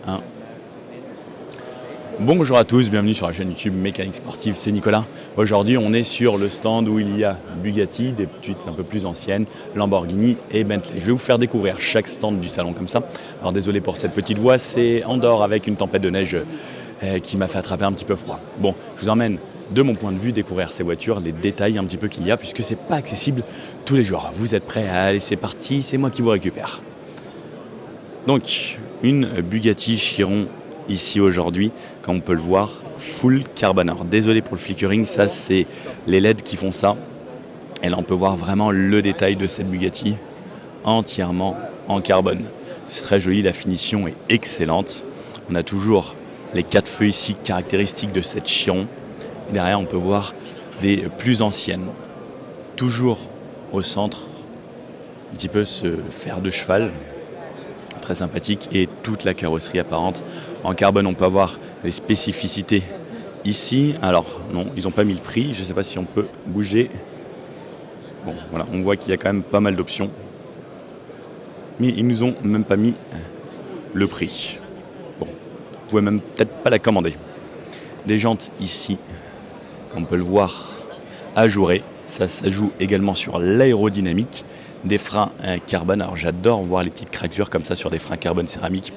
1. Bonjour à tous, bienvenue sur la chaîne YouTube Mécanique Sportive, c'est Nicolas. Aujourd'hui on est sur le stand où il y a Bugatti, des petites un peu plus anciennes, Lamborghini et Bentley. Je vais vous faire découvrir chaque stand du salon comme ça. Alors désolé pour cette petite voix, c'est Andorre avec une tempête de neige qui m'a fait attraper un petit peu froid. Bon, je vous emmène de mon point de vue découvrir ces voitures, les détails un petit peu qu'il y a puisque c'est pas accessible tous les jours. Vous êtes prêts? Allez, c'est parti, c'est moi qui vous récupère. Donc une Bugatti Chiron ici aujourd'hui, comme on peut le voir, full carbone. Alors désolé pour le flickering, ça c'est les LED qui font ça. Et là on peut voir vraiment le détail de cette Bugatti entièrement en carbone. C'est très joli, la finition est excellente. On a toujours les 4 feux ici caractéristiques de cette Chiron. Et derrière on peut voir des plus anciennes. Toujours au centre, un petit peu ce fer de cheval. Très sympathique et toute la carrosserie apparente en carbone. On peut avoir les spécificités ici. Alors non, ils n'ont pas mis le prix, je ne sais pas si on peut bouger. Bon voilà, on voit qu'il y a quand même pas mal d'options, mais ils nous ont même pas mis le prix. Bon, vous pouvez même peut-être pas la commander. Des jantes ici, comme on peut le voir, ajourées. Ça joue également sur l'aérodynamique. Des freins carbone, alors j'adore voir les petites craquelures comme ça sur des freins carbone céramique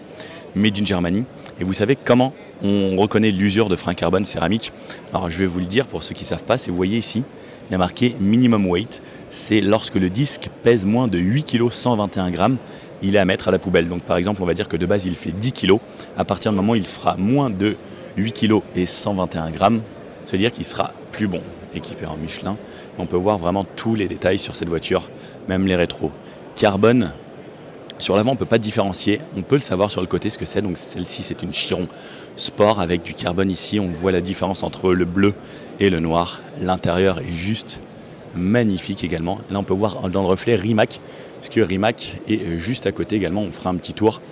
made in Germany. Et vous savez comment on reconnaît l'usure de freins carbone céramique? Alors je vais vous le dire pour ceux qui ne savent pas, c'est vous voyez ici, il y a marqué minimum weight, c'est lorsque le disque pèse moins de 8 kg 121 grammes, il est à mettre à la poubelle. Donc par exemple on va dire que de base il fait 10 kg, à partir du moment où il fera moins de 8 kg et 121 grammes, c'est-à-dire qu'il sera plus bon, équipé en Michelin. On peut voir vraiment tous les détails sur cette voiture, même les rétros. Carbone, sur l'avant on ne peut pas différencier, on peut le savoir sur le côté ce que c'est. Donc celle-ci c'est une Chiron Sport avec du carbone ici, on voit la différence entre le bleu et le noir. L'intérieur est juste magnifique également. Là on peut voir dans le reflet Rimac, parce que Rimac est juste à côté également. On fera un petit tour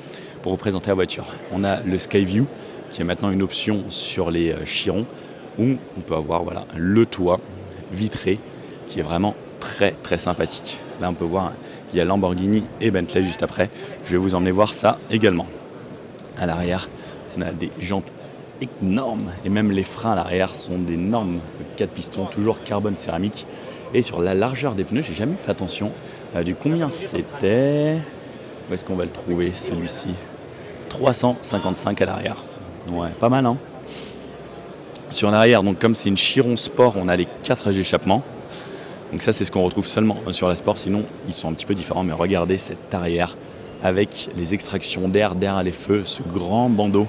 pour vous présenter la voiture. On a le Skyview qui est maintenant une option sur les Chiron, où on peut avoir voilà, le toit vitré qui est vraiment très très sympathique. Là on peut voir qu'il y a Lamborghini et Bentley juste après. Je vais vous emmener voir ça également. À l'arrière, on a des jantes énormes et même les freins à l'arrière sont d'énormes 4 pistons, toujours carbone céramique. Et sur la largeur des pneus, j'ai jamais fait attention du combien c'était. Où est-ce qu'on va le trouver celui-ci? 355 à l'arrière. Ouais, pas mal hein. Sur l'arrière, donc comme c'est une Chiron Sport, on a les 4 échappements. Donc ça c'est ce qu'on retrouve seulement sur la Sport, sinon ils sont un petit peu différents. Mais regardez cette arrière avec les extractions d'air derrière les feux, ce grand bandeau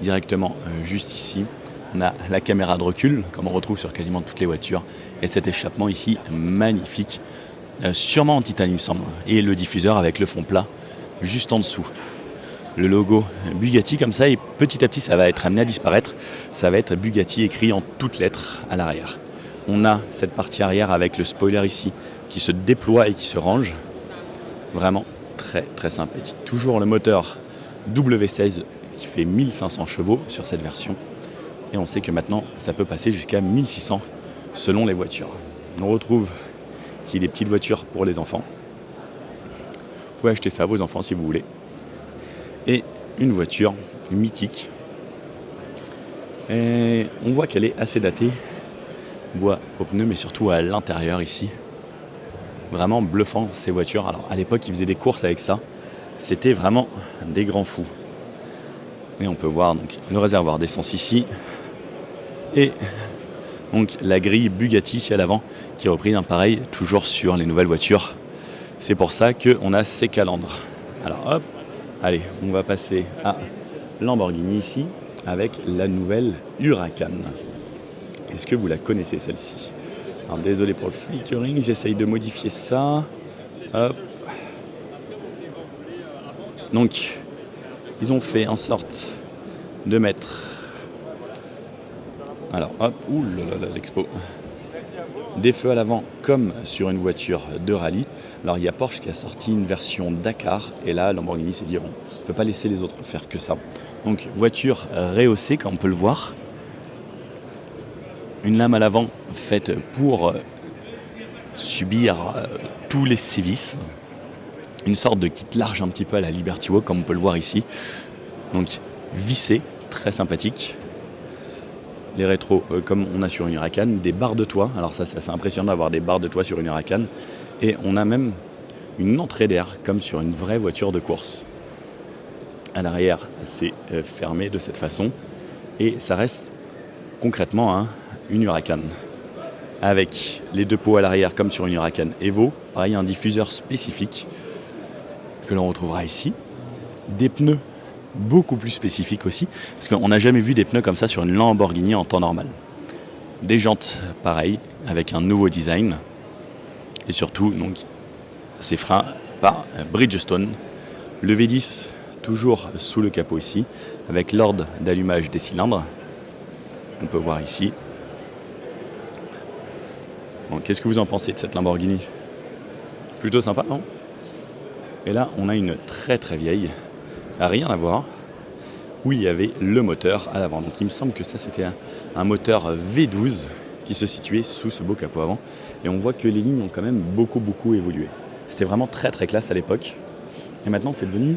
directement juste ici. On a la caméra de recul comme on retrouve sur quasiment toutes les voitures. Et cet échappement ici magnifique, sûrement en titane il me semble. Et le diffuseur avec le fond plat juste en dessous. Le logo Bugatti comme ça et petit à petit ça va être amené à disparaître. Ça va être Bugatti écrit en toutes lettres à l'arrière. On a cette partie arrière avec le spoiler ici qui se déploie et qui se range. Vraiment très très sympathique. Toujours le moteur W16 qui fait 1500 chevaux sur cette version. Et on sait que maintenant ça peut passer jusqu'à 1600 selon les voitures. On retrouve ici des petites voitures pour les enfants. Vous pouvez acheter ça à vos enfants si vous voulez. Et une voiture mythique. Et on voit qu'elle est assez datée. On voit aux pneus mais surtout à l'intérieur ici. Vraiment bluffant ces voitures. Alors à l'époque ils faisaient des courses avec ça. C'était vraiment des grands fous. Et on peut voir donc le réservoir d'essence ici. Et donc la grille Bugatti ici à l'avant qui est reprise d'un pareil toujours sur les nouvelles voitures. C'est pour ça qu'on a ces calandres. Alors hop. Allez, on va passer à Lamborghini ici avec la nouvelle Huracan. Est-ce que vous la connaissez celle-ci? Alors désolé pour le flickering, j'essaye de modifier ça. Hop. Donc, ils ont fait en sorte de mettre... Alors hop, l'expo. Des feux à l'avant comme sur une voiture de rallye. Alors il y a Porsche qui a sorti une version Dakar et là Lamborghini s'est dit on ne peut pas laisser les autres faire que ça. Donc voiture rehaussée comme on peut le voir. Une lame à l'avant faite pour subir tous les sévices. Une sorte de kit large un petit peu à la Liberty Walk comme on peut le voir ici. Donc vissé, très sympathique. Les rétros, comme on a sur une Huracan, des barres de toit. Alors ça, c'est assez impressionnant d'avoir des barres de toit sur une Huracan. Et on a même une entrée d'air, comme sur une vraie voiture de course. À l'arrière, c'est fermé de cette façon. Et ça reste concrètement une Huracan. Avec les deux pots à l'arrière, comme sur une Huracan Evo. Pareil, un diffuseur spécifique que l'on retrouvera ici. Des pneus beaucoup plus spécifiques aussi, parce qu'on n'a jamais vu des pneus comme ça sur une Lamborghini en temps normal. Des jantes, pareil, avec un nouveau design. Et surtout, donc, ces freins par Bridgestone. Le V10, toujours sous le capot ici, avec l'ordre d'allumage des cylindres. On peut voir ici. Bon, qu'est-ce que vous en pensez de cette Lamborghini? Plutôt sympa, non? Et là, on a une très très vieille, rien à voir, où il y avait le moteur à l'avant. Donc il me semble que ça c'était un moteur V12 qui se situait sous ce beau capot avant. Et on voit que les lignes ont quand même beaucoup évolué. C'était vraiment très très classe à l'époque. Et maintenant c'est devenu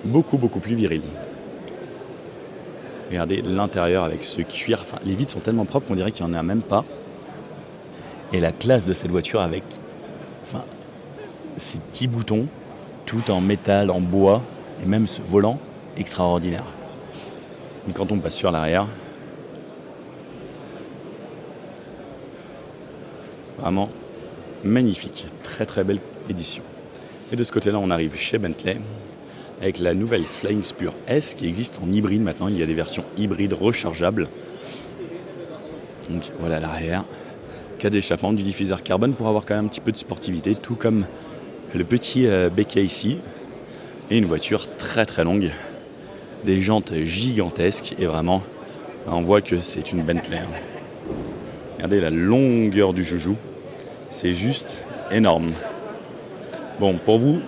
beaucoup plus viril. Regardez l'intérieur avec ce cuir. Enfin, les vitres sont tellement propres qu'on dirait qu'il n'y en a même pas. Et la classe de cette voiture avec ces petits boutons, tout en métal, en bois, et même ce volant extraordinaire. Donc quand on passe sur l'arrière, vraiment magnifique, très très belle édition. Et de ce côté-là, on arrive chez Bentley avec la nouvelle Flying Spur S qui existe en hybride maintenant. Il y a des versions hybrides rechargeables. Donc voilà l'arrière, cas d'échappement, du diffuseur carbone pour avoir quand même un petit peu de sportivité, tout comme le petit béquet ici. Et une voiture très très longue, des jantes gigantesques et vraiment on voit que c'est une Bentley. Regardez la longueur du joujou, c'est juste énorme. Bon, pour vous,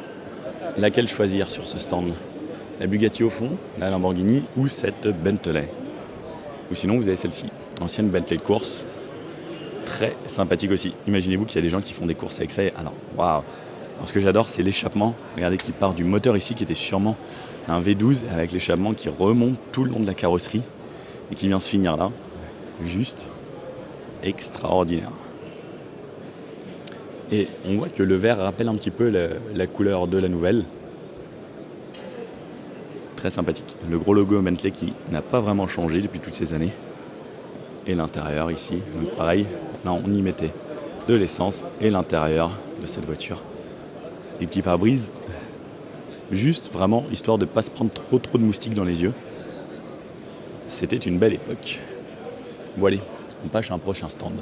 laquelle choisir sur ce stand? La Bugatti au fond, la Lamborghini ou cette Bentley? Ou sinon vous avez celle-ci, ancienne Bentley de course, très sympathique aussi. Imaginez-vous qu'il y a des gens qui font des courses avec ça. Alors, waouh! Alors, ce que j'adore, c'est l'échappement. Regardez, qui part du moteur ici, qui était sûrement un V12, avec l'échappement qui remonte tout le long de la carrosserie et qui vient se finir là. Juste extraordinaire. Et on voit que le vert rappelle un petit peu la couleur de la nouvelle. Très sympathique. Le gros logo Bentley qui n'a pas vraiment changé depuis toutes ces années. Et l'intérieur ici, donc pareil, là on y mettait de l'essence et l'intérieur de cette voiture. Les petits pare-brises, juste vraiment histoire de ne pas se prendre trop de moustiques dans les yeux. C'était une belle époque. Bon allez, on passe à un prochain stand.